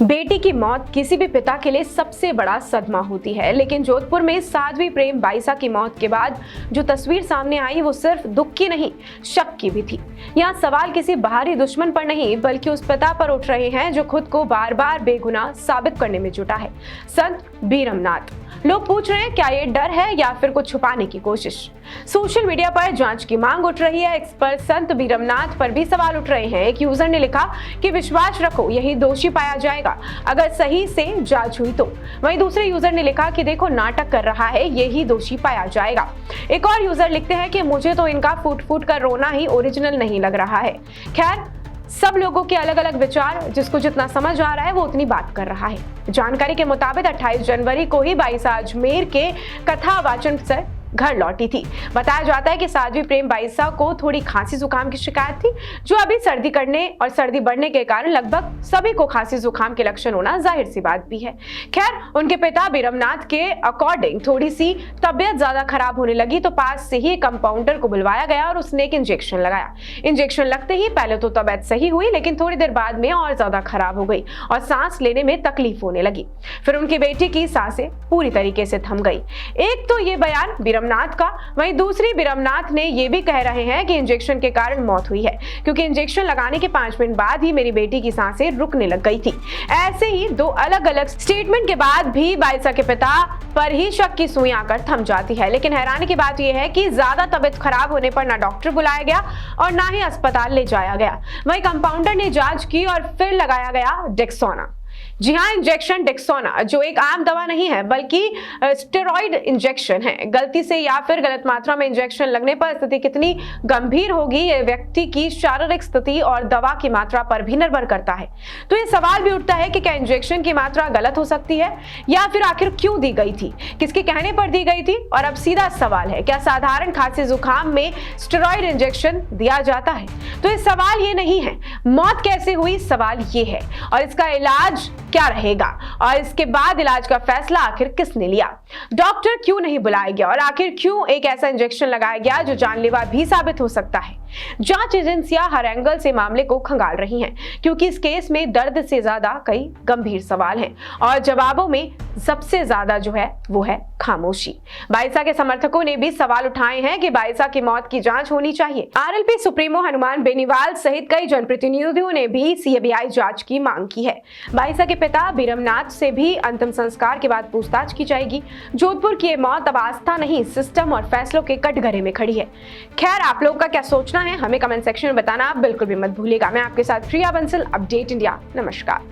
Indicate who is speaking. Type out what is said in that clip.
Speaker 1: बेटी की मौत किसी भी पिता के लिए सबसे बड़ा सदमा होती है, लेकिन जोधपुर में साध्वी प्रेम बाईसा की मौत के बाद जो तस्वीर सामने आई वो सिर्फ दुख की नहीं, शक की भी थी। यहाँ सवाल किसी बाहरी दुश्मन पर नहीं बल्कि उस पिता पर उठ रहे हैं जो खुद को बार बार बेगुनाह साबित करने में जुटा है, संत बीरमनाथ। लोग पूछ रहे हैं क्या ये डर है या फिर कुछ छुपाने की कोशिश। सोशल मीडिया पर जांच की मांग उठ रही है। एक्सपर्ट संत बीरमनाथ पर भी सवाल उठ रहे हैं। एक यूजर ने लिखा कि विश्वास रखो, यही दोषी पाया जाएगा अगर सही से जांच हुई तो। वहीं दूसरे यूजर ने लिखा कि देखो नाटक कर रहा है, यही दोषी पाया जाएगा। एक और यूजर लिखते हैं कि मुझे तो इनका फूट फूट कर रोना ही ओरिजिनल नहीं लग रहा है। खैर, सब लोगों के अलग अलग विचार, जिसको जितना समझ आ रहा है वो उतनी बात कर रहा है। जानकारी के मुताबिक 28 जनवरी को ही बाईसा अजमेर के कथा वाचन से घर लौटी थी। बताया जाता है कि साध्वी प्रेम बाईसा को थोड़ी खांसी जुकाम की शिकायत थी, जो अभी सर्दी करने और सर्दी बढ़ने के कारण लगभग सभी को खांसी जुकाम के लक्षण होना जाहिर सी बात भी है। खैर, उनके पिता बीरमनाथ के अकॉर्डिंग थोड़ी सी तबियत ज्यादा खराब होने लगी तो पास से ही कंपाउंडर को बुलवाया गया और उसने एक इंजेक्शन लगाया। इंजेक्शन लगते ही पहले तो तबियत सही हुई, लेकिन थोड़ी देर बाद में और ज्यादा खराब हो गई और सांस लेने में तकलीफ होने लगी। फिर उनकी बेटी की सांसें पूरी तरीके से थम गई। एक तो ये बयान बीरमनाथ का, वहीं दूसरी बीरमनाथ ने ये भी कह रहे हैं कि इंजेक्शन के कारण मौत हुई है, क्योंकि इंजेक्शन लगाने के 5 मिनट बाद ही मेरी बेटी की सांसें रुकने लग गई थी। ऐसे ही दो अलग अलग स्टेटमेंट के बाद भी बाईसा के पिता पर ही शक की सुई आकर थम जाती है। लेकिन हैरानी की बात यह है कि ज्यादा तबियत खराब होने पर ना डॉक्टर बुलाया गया और ना ही अस्पताल ले जाया गया। वहीं कंपाउंडर ने जांच की और फिर लगाया गया डेक्सोना। जी हाँ, इंजेक्शन डेक्सोना, जो एक आम दवा नहीं है बल्कि स्टेरॉइड इंजेक्शन है। गलती से या फिर गलत मात्रा में इंजेक्शन लगने पर स्थिति कितनी गंभीर होगी ये व्यक्ति की शारीरिक स्थिति और दवा की मात्रा पर भी निर्भर करता है। तो ये सवाल भी उठता है कि क्या इंजेक्शन की मात्रा गलत हो सकती है या फिर आखिर क्यों दी गई थी, किसके कहने पर दी गई थी। और अब सीधा सवाल है, क्या साधारण खांसी जुकाम में स्टेरॉइड इंजेक्शन दिया जाता है? तो ये सवाल ये नहीं है मौत कैसे हुई, सवाल ये है और इसका इलाज क्या रहेगा और इसके बाद इलाज का फैसला आखिर किसने लिया। डॉक्टर क्यों नहीं बुलाया गया और आखिर क्यों एक ऐसा इंजेक्शन लगाया गया जो जानलेवा भी साबित हो सकता है। जांच एजेंसियां हर एंगल से मामले को खंगाल रही हैं, क्योंकि इस केस में दर्द से ज्यादा कई गंभीर सवाल हैं और जवाबों में सबसे ज्यादा जो है वो है खामोशी। बाईसा के समर्थकों ने भी सवाल उठाए हैं कि बाईसा की मौत की जांच होनी चाहिए। आरएलपी सुप्रीमो हनुमान बेनीवाल सहित कई जनप्रतिनिधियों ने भी सीबीआई जांच की मांग की है। बाईसा के पिता बीरमनाथ से भी अंतिम संस्कार के बाद पूछताछ की जाएगी। जोधपुर की ये मौत अब आस्था नहीं, सिस्टम और फैसलों के कटघरे में खड़ी है। खैर, आप लोगों का क्या सोचना है हमें कमेंट सेक्शन में बताना बिल्कुल भी मत भूलिएगा। मैं आपके साथ प्रिया बंसल, अपडेट इंडिया। नमस्कार।